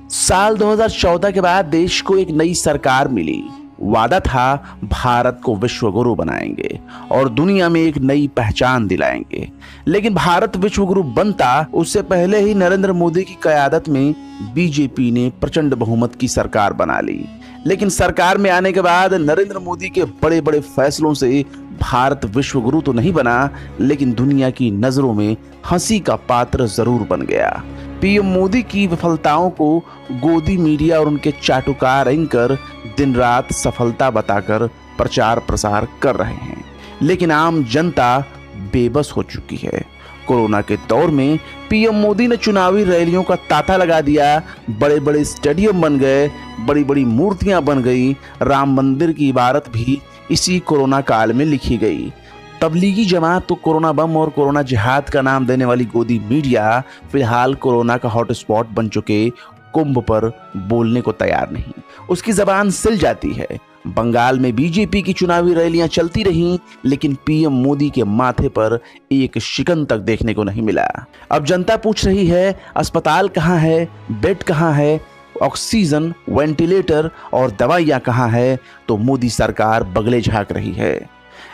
साल 2014 के बाद देश को एक नई सरकार मिली। वादा था भारत को विश्व गुरु बनाएंगे और दुनिया में एक नई पहचान दिलाएंगे। लेकिन भारत विश्व गुरु बनता उससे पहले ही नरेंद्र मोदी की क़यादत में बीजेपी ने प्रचंड बहुमत की सरकार बना ली। लेकिन सरकार में आने के बाद नरेंद्र मोदी के बड़े बड़े फैसलों से भारत विश्व गुरु तो नहीं बना, लेकिन दुनिया की नजरों में हंसी का पात्र जरूर बन गया। पीएम मोदी की विफलताओं को गोदी मीडिया और उनके चाटुकार एंकर दिन रात सफलता बताकर प्रचार प्रसार कर रहे हैं, लेकिन आम जनता बेबस हो चुकी है। कोरोना के दौर में पीएम मोदी ने चुनावी रैलियों का तांता लगा दिया। बड़े बड़े स्टेडियम बन गए, बड़ी बड़ी मूर्तियां बन गई। राम मंदिर की इबारत भी इसी कोरोना काल में लिखी गई। तबलीगी जमात तो कोरोना बम और कोरोना जिहाद का नाम देने वाली गोदी मीडिया फिलहाल कोरोना का हॉटस्पॉट बन चुके कुंभ पर बोलने को तैयार नहीं। उसकी जबान सिल जाती है। बंगाल में बीजेपी की चुनावी रैलियां चलती रहीं, लेकिन पीएम मोदी के माथे पर एक शिकन तक देखने को नहीं मिला। अब जनता पूछ रही है, अस्पताल कहां है, बेड कहां है, ऑक्सीजन, वेंटिलेटर और दवाइयां कहां है? तो मोदी सरकार बगले झांक रही है।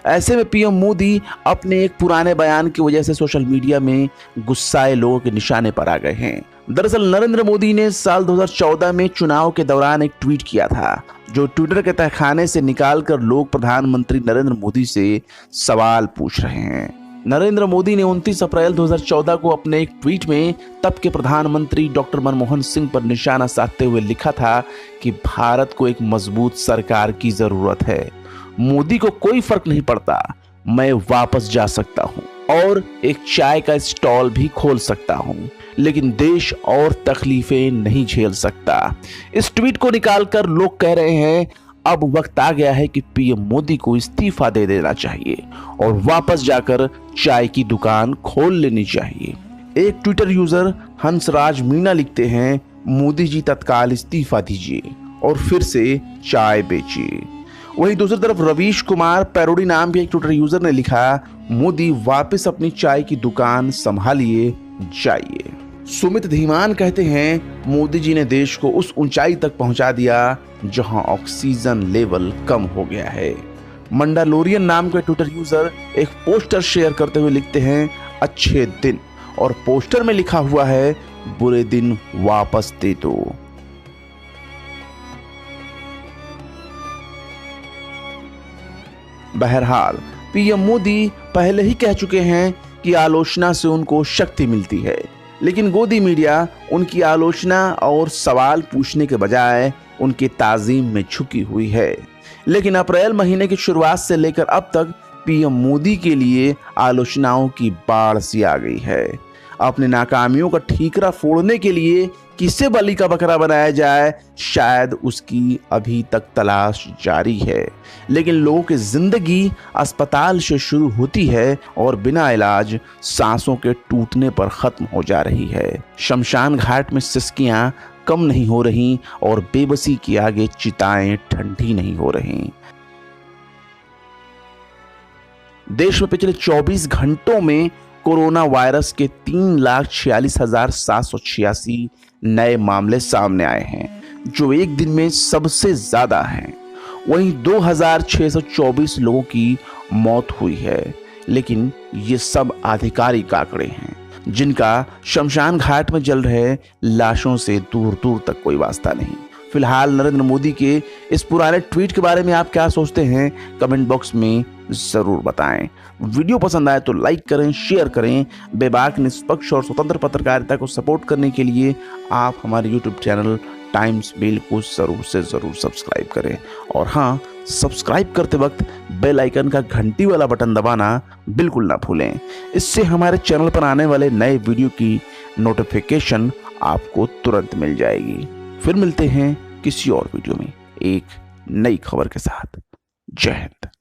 ऐसे में पीएम मोदी अपने एक पुराने बयान की वजह से सोशल मीडिया में गुस्साए लोगों के निशाने पर आ गए हैं। दरअसल नरेंद्र मोदी ने साल 2014 में चुनाव के दौरान एक ट्वीट किया था, जो ट्विटर के तहखाने से निकालकर लोग प्रधानमंत्री नरेंद्र मोदी से सवाल पूछ रहे हैं। नरेंद्र मोदी ने 29 अप्रैल 2014 को अपने एक ट्वीट में तब के प्रधानमंत्री डॉक्टर मनमोहन सिंह पर निशाना साधते हुए लिखा था कि भारत को एक मजबूत सरकार की जरूरत है। मोदी को कोई फर्क नहीं पड़ता, मैं वापस जा सकता हूं और एक चाय का स्टॉल भी खोल सकता हूं, लेकिन देश और तकलीफें नहीं झेल सकता। इस ट्वीट को निकालकर लोग कह रहे हैं अब वक्त आ गया है कि पीएम मोदी को इस्तीफा दे देना चाहिए और वापस जाकर चाय की दुकान खोल लेनी चाहिए। एक ट्विटर यूजर हंसराज मीणा लिखते हैं, मोदी जी तत्काल इस्तीफा दीजिए और फिर से चाय बेचिए। वहीं दूसरी तरफ रवीश कुमार पैरोडी नाम के एक ट्विटर यूजर ने लिखा, मोदी वापस अपनी चाय की दुकान संभालिए जाइए। सुमित धीमान कहते हैं, मोदी जी ने देश को उस ऊंचाई तक पहुंचा दिया जहां ऑक्सीजन लेवल कम हो गया है। मंडालोरियन नाम के ट्विटर यूजर एक पोस्टर शेयर करते हुए लिखते हैं, अच्छे दिन, और पोस्टर में लिखा हुआ है, बुरे दिन वापस दे दो। बहरहाल पीएम मोदी पहले ही कह चुके हैं कि आलोचना से उनको शक्ति मिलती है, लेकिन गोदी मीडिया उनकी आलोचना और सवाल पूछने के बजाय उनकी ताजीम में झुकी हुई है। लेकिन अप्रैल महीने की शुरुआत से लेकर अब तक पीएम मोदी के लिए आलोचनाओं की बाढ़ सी आ गई है। अपने नाकामियों का ठीकरा फोड़ने के लिए किसे बलि का बकरा बनाया जाए, शायद उसकी अभी तक तलाश जारी है। लेकिन लोगों की जिंदगी अस्पताल से शुरू होती है और बिना इलाज सांसों के टूटने पर खत्म हो जा रही है। शमशान घाट में सिसकियां कम नहीं हो रही और बेबसी के आगे चिताएं ठंडी नहीं हो रही। देश में पिछले 24 घंटों में कोरोना वायरस के 3,46,786 नए मामले सामने आए हैं, जो एक दिन में सबसे ज्यादा हैं। वहीं 2,624 लोगों की मौत हुई है, लेकिन ये सब आधिकारिक आंकड़े हैं, जिनका शमशान घाट में जल रहे लाशों से दूर दूर तक कोई वास्ता नहीं। फिलहाल नरेंद्र मोदी के इस पुराने ट्वीट के बारे में आप क्या सोचते हैं, कमेंट बॉक्स में जरूर बताएं। वीडियो पसंद आए तो लाइक करें, शेयर करें। बेबाक, निष्पक्ष और स्वतंत्र पत्रकारिता को सपोर्ट करने के लिए आप हमारे यूट्यूब चैनल टाइम्स मेल को जरूर से जरूर सब्सक्राइब करें। और हाँ, सब्सक्राइब करते वक्त बेल आइकन का घंटी वाला बटन दबाना बिल्कुल ना भूलें। इससे हमारे चैनल पर आने वाले नए वीडियो की नोटिफिकेशन आपको तुरंत मिल जाएगी। फिर मिलते हैं किसी और वीडियो में एक नई खबर के साथ। जय हिंद।